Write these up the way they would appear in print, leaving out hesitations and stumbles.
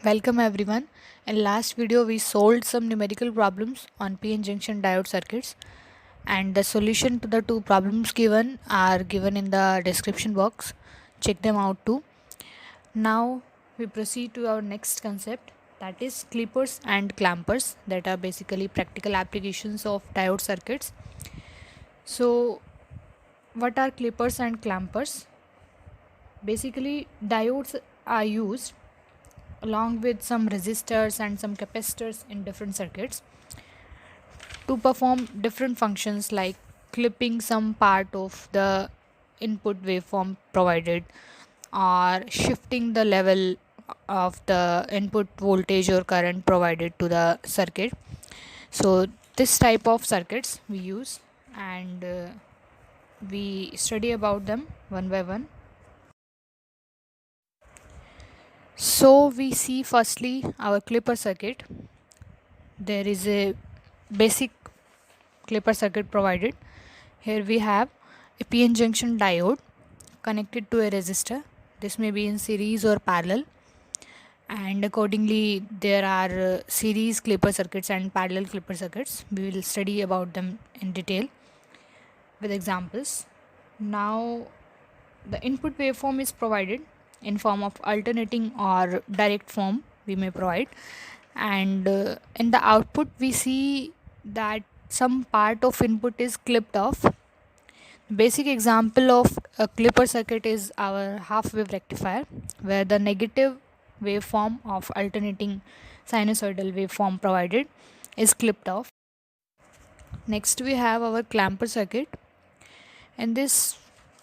Welcome everyone. In last video we solved some numerical problems on PN junction diode circuits, and the solution to the two problems given are given in the description box. Check them out too. Now we proceed to our next concept, that is clippers and clampers, that are basically practical applications of diode circuits. So what are clippers and clampers? Basically diodes are used along with some resistors and some capacitors in different circuits to perform different functions like clipping some part of the input waveform provided, or shifting the level of the input voltage or current provided to the circuit. So this type of circuits we use, and we study about them one by one. So we see firstly our clipper circuit. There is a basic clipper circuit provided. Here we have a PN junction diode connected to a resistor. This may be in series or parallel, and accordingly there are series clipper circuits and parallel clipper circuits. We will study about them in detail with examples. Now the input waveform is provided in form of alternating or direct form we may provide, and in the output we see that some part of input is clipped off. Basic example of a clipper circuit is our half wave rectifier, where the negative waveform of alternating sinusoidal waveform provided is clipped off. Next we have our clamper circuit. In this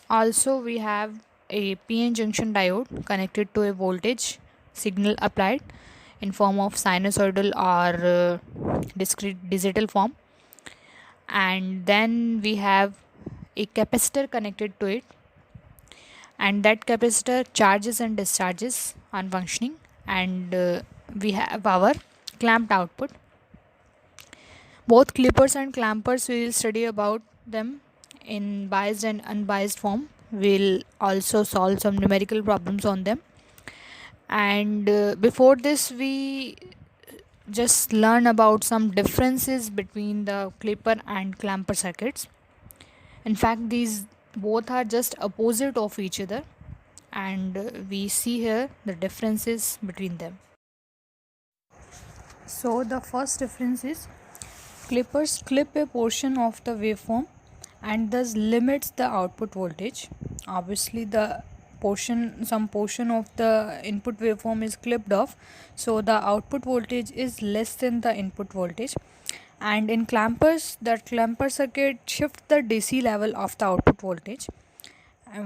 also we have a PN junction diode connected to a voltage signal applied in form of sinusoidal or discrete digital form, and then we have a capacitor connected to it, and that capacitor charges and discharges on functioning, and we have our clamped output. Both clippers and clampers we will study about them in biased and unbiased form. We'll also solve some numerical problems on them, and before this we just learn about some differences between the clipper and clamper circuits. In fact, these both are just opposite of each other, and we see here the differences between them. So the first difference is clippers clip a portion of the waveform and thus limits the output voltage. Obviously some portion of the input waveform is clipped off, so the output voltage is less than the input voltage. And in clampers, the clamper circuit shifts the DC level of the output voltage.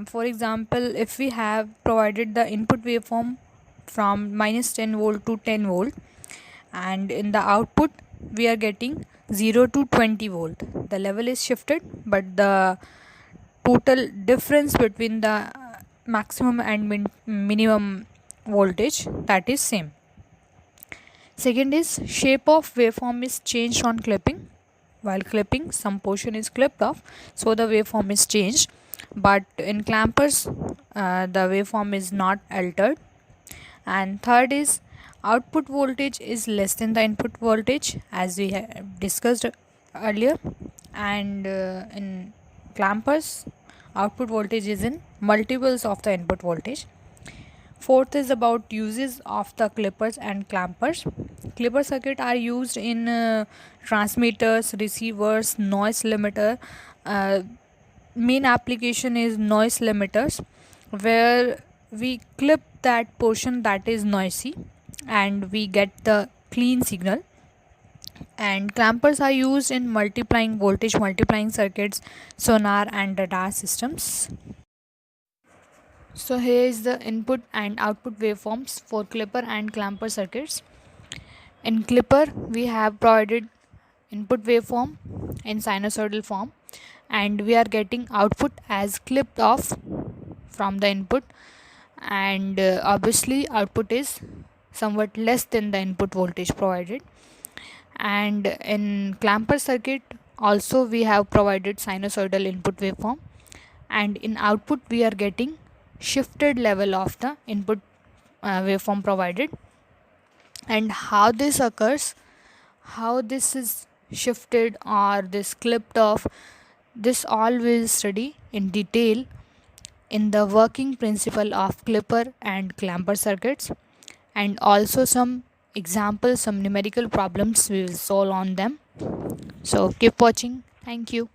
For example, if we have provided the input waveform from minus 10 volt to 10 volt, and in the output we are getting 0 to 20 volt, the level is shifted, but the total difference between the maximum and minimum voltage, that is same. Second is shape of waveform is changed on clipping. While clipping, some portion is clipped off, so the waveform is changed, but in clampers the waveform is not altered. And third is output voltage is less than the input voltage, as we have discussed earlier, and in clampers output voltage is in multiples of the input voltage. Fourth is about uses of the clippers and clampers. Clipper circuit are used in transmitters, receivers, noise limiter. Main application is noise limiters, where we clip that portion that is noisy and we get the clean signal. And clampers are used in voltage multiplying circuits, sonar and radar systems. So here is the input and output waveforms for clipper and clamper circuits. In clipper we have provided input waveform in sinusoidal form, and we are getting output as clipped off from the input, and obviously output is somewhat less than the input voltage provided. And in clamper circuit also we have provided sinusoidal input waveform, and in output we are getting shifted level of the input waveform provided. and how this occurs, how this is shifted or this clipped off, this all we'll study in detail in the working principle of clipper and clamper circuits, and also some examples, some numerical problems we will solve on them. So keep watching. Thank you.